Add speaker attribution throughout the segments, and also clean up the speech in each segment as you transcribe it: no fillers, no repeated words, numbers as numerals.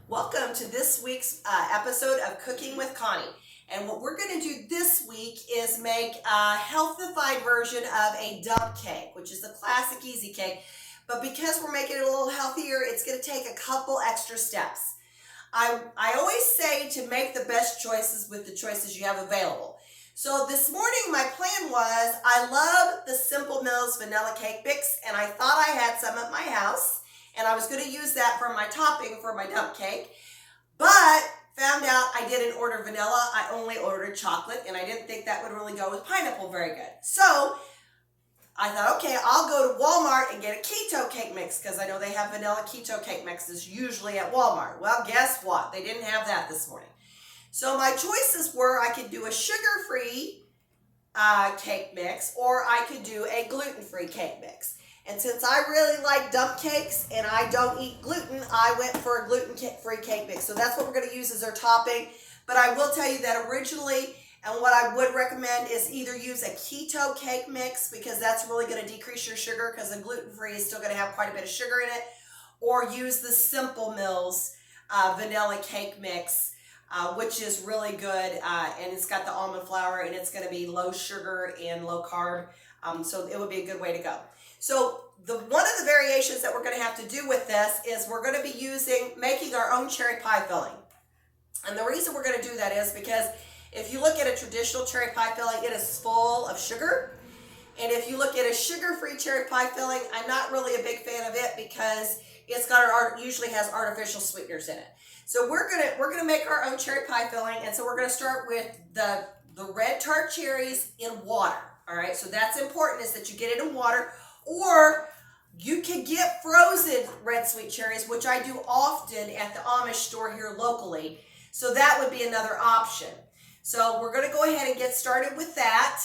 Speaker 1: Welcome to this week's episode of Cooking with Connie. And what we're going to do this week is make a healthified version of a dump cake, which is the classic easy cake. But because we're making it a little healthier, it's going to take a couple extra steps. I always say to make the best choices with the choices you have available. So this morning my plan was, I love the Simple Mills vanilla cake mix, and I thought I had some at my house. And I was going to use that for my topping for my dump cake, but found out I didn't order vanilla. I only ordered chocolate, and I didn't think that would really go with pineapple very good. So I thought, okay, I'll go to Walmart and get a keto cake mix, because I know they have vanilla keto cake mixes usually at Walmart. Well, guess what? They didn't have that this morning. So my choices were, I could do a sugar-free cake mix, or I could do a gluten-free cake mix. And since I really like dump cakes and I don't eat gluten, I went for a gluten-free cake mix. So that's what we're going to use as our topping. But I will tell you that originally, and what I would recommend is either use a keto cake mix, because that's really going to decrease your sugar, because the gluten-free is still going to have quite a bit of sugar in it, or use the Simple Mills vanilla cake mix, which is really good, and it's got the almond flour, and it's going to be low sugar and low carb, so it would be a good way to go. So one of the variations that we're going to have to do with this is we're going to be making our own cherry pie filling. And the reason we're going to do that is because if you look at a traditional cherry pie filling, it is full of sugar. And if you look at a sugar-free cherry pie filling, I'm not really a big fan of it, because usually has artificial sweeteners in it. So we're gonna make our own cherry pie filling, and so we're gonna start with the red tart cherries in water. All right, so that's important, is that you get it in water. Or you can get frozen red sweet cherries, which I do often at the Amish store here locally. So that would be another option. So we're going to go ahead and get started with that.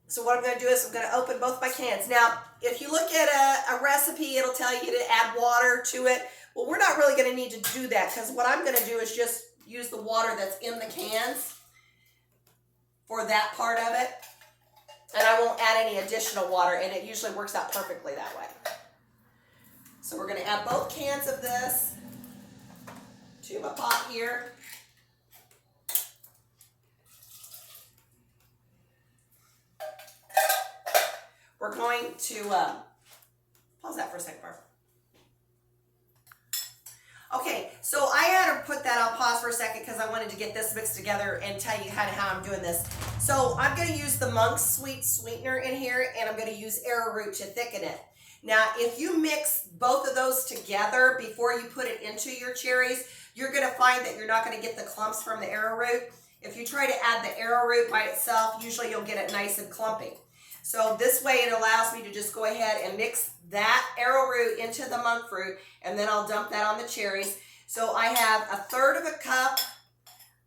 Speaker 1: So what I'm going to do is I'm going to open both my cans. Now, if you look at a recipe, it'll tell you to add water to it. Well, we're not really going to need to do that, because what I'm going to do is just use the water that's in the cans for that part of it. And I won't add any additional water, and it usually works out perfectly that way. So we're going to add both cans of this to my pot here. We're going to pause that for a second, Barbara. Okay, so I had to put that on pause for a second because I wanted to get this mixed together and tell you kind of how I'm doing this. So I'm going to use the Monk's Sweet Sweetener in here, and I'm going to use arrowroot to thicken it. Now, if you mix both of those together before you put it into your cherries, you're going to find that you're not going to get the clumps from the arrowroot. If you try to add the arrowroot by itself, usually you'll get it nice and clumpy. So this way it allows me to just go ahead and mix that arrowroot into the monk fruit, and then I'll dump that on the cherries. So I have 1/3 of a cup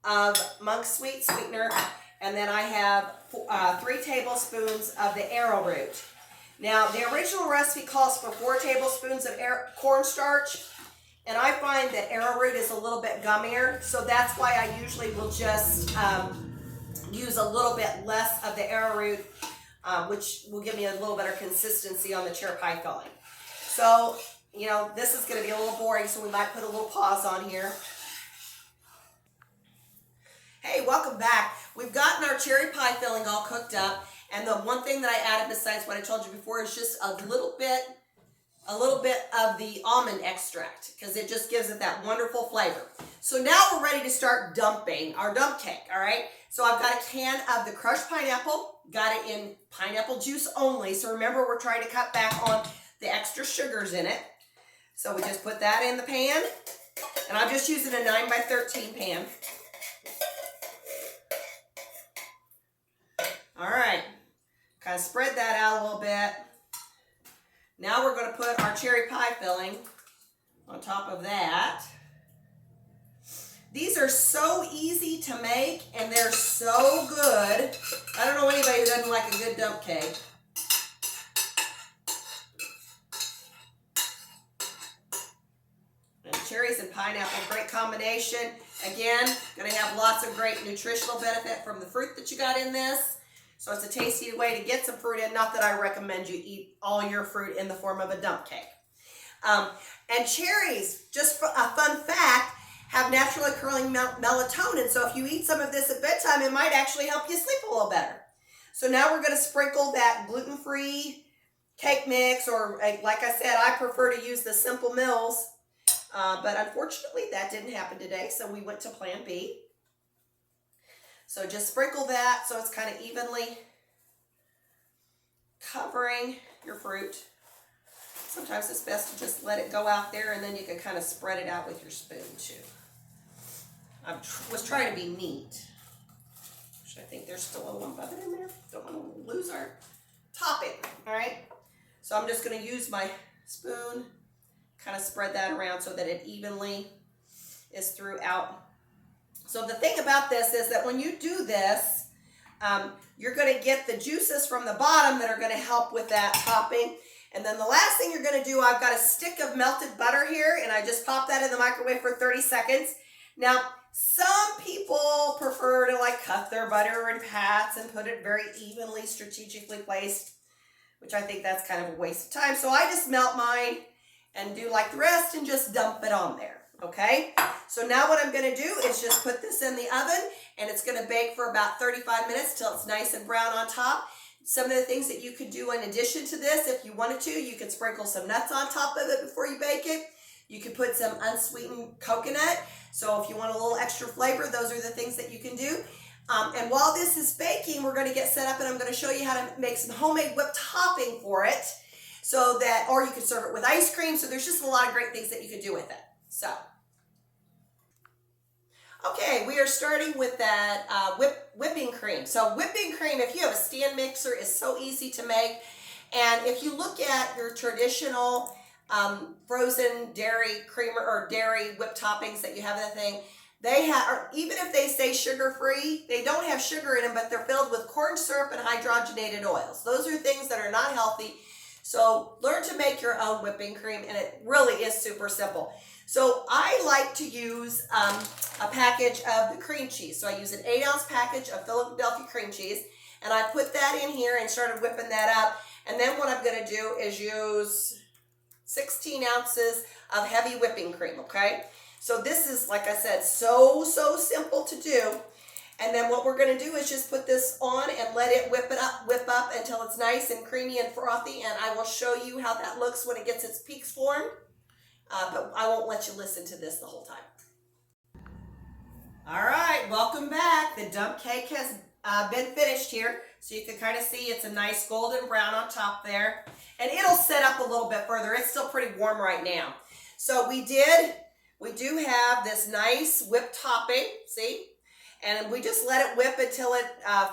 Speaker 1: of Monk's Sweet Sweetener, and then I have 3 tablespoons of the arrowroot. Now, the original recipe calls for 4 tablespoons of cornstarch, and I find that arrowroot is a little bit gummier, so that's why I usually will just use a little bit less of the arrowroot, which will give me a little better consistency on the cherry pie filling. So, you know, this is going to be a little boring, so we might put a little pause on here. Hey, welcome back. We've gotten our cherry pie filling all cooked up, and the one thing that I added besides what I told you before is just a little bit of the almond extract, because it just gives it that wonderful flavor. So now we're ready to start dumping our dump cake, all right? So I've got a can of the crushed pineapple, got it in pineapple juice only. So remember, we're trying to cut back on the extra sugars in it. So we just put that in the pan, and I'm just using a 9x13 pan. All right, kind of spread that out a little bit. Now we're going to put our cherry pie filling on top of that. These are so easy to make, and they're so good. I don't know anybody who doesn't like a good dump cake. And cherries and pineapple, great combination. Again, going to have lots of great nutritional benefit from the fruit that you got in this. So it's a tasty way to get some fruit in. Not that I recommend you eat all your fruit in the form of a dump cake. And cherries, just a fun fact, have naturally occurring melatonin. So if you eat some of this at bedtime, it might actually help you sleep a little better. So now we're going to sprinkle that gluten-free cake mix, or like I said, I prefer to use the Simple Mills. But unfortunately, that didn't happen today, so we went to Plan B. So just sprinkle that so it's kind of evenly covering your fruit. Sometimes it's best to just let it go out there, and then you can kind of spread it out with your spoon too. I was trying to be neat. I think there's still a lump of it in there. Don't want to lose our topping, all right? So I'm just going to use my spoon, kind of spread that around so that it evenly is throughout. So the thing about this is that when you do this, you're going to get the juices from the bottom that are going to help with that topping. And then the last thing you're going to do, I've got a stick of melted butter here, and I just pop that in the microwave for 30 seconds. Now, some people prefer to like cut their butter in pats and put it very evenly, strategically placed, which I think that's kind of a waste of time. So I just melt mine and do like the rest and just dump it on there, okay? So now what I'm gonna do is just put this in the oven, and it's gonna bake for about 35 minutes till it's nice and brown on top. Some of the things that you could do in addition to this, if you wanted to, you could sprinkle some nuts on top of it before you bake it. You could put some unsweetened coconut. So if you want a little extra flavor, those are the things that you can do. And while this is baking, we're going to get set up, and I'm going to show you how to make some homemade whipped topping for it. So that, or you could serve it with ice cream. So there's just a lot of great things that you could do with it. So, okay, we are starting with that whipping cream. So whipping cream, if you have a stand mixer, is so easy to make. And if you look at your traditional frozen dairy creamer or dairy whipped toppings that you have in the thing, they have, or even if they say sugar-free, they don't have sugar in them, but they're filled with corn syrup and hydrogenated oils. Those are things that are not healthy. So learn to make your own whipping cream, and it really is super simple. So I like to use a package of the cream cheese. So I use an 8-ounce package of Philadelphia cream cheese, and I put that in here and started whipping that up. And then what I'm going to do is use 16 ounces of heavy whipping cream, okay? So this is, like I said, so simple to do. And then what we're going to do is just put this on and let it whip up until it's nice and creamy and frothy. And I will show you how that looks when it gets its peaks formed. But I won't let you listen to this the whole time. All right, welcome back. The dump cake has been finished here. So you can kind of see it's a nice golden brown on top there. And it'll set up a little bit further. It's still pretty warm right now. So we do have this nice whipped topping, see? And we just let it whip until it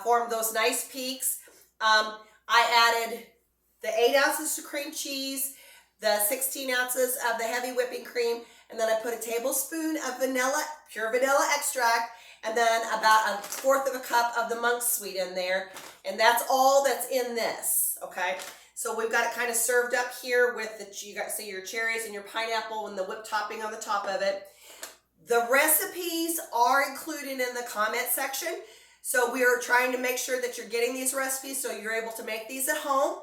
Speaker 1: formed those nice peaks. I added the 8 ounces of cream cheese, the 16 ounces of the heavy whipping cream, and then I put a tablespoon of vanilla, pure vanilla extract, and then about 1/4 of a cup of the monk sweet in there. And that's all that's in this, okay? So we've got it kind of served up here with you got see your cherries and your pineapple and the whipped topping on the top of it. The recipes are included in the comment section. So we are trying to make sure that you're getting these recipes so you're able to make these at home.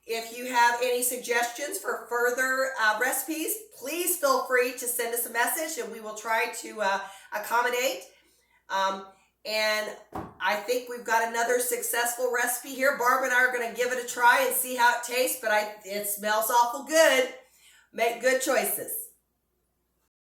Speaker 1: If you have any suggestions for further recipes, please feel free to send us a message and we will try to accommodate. And I think we've got another successful recipe here. Barb and I are going to give it a try and see how it tastes, but it smells awful good. Make good choices.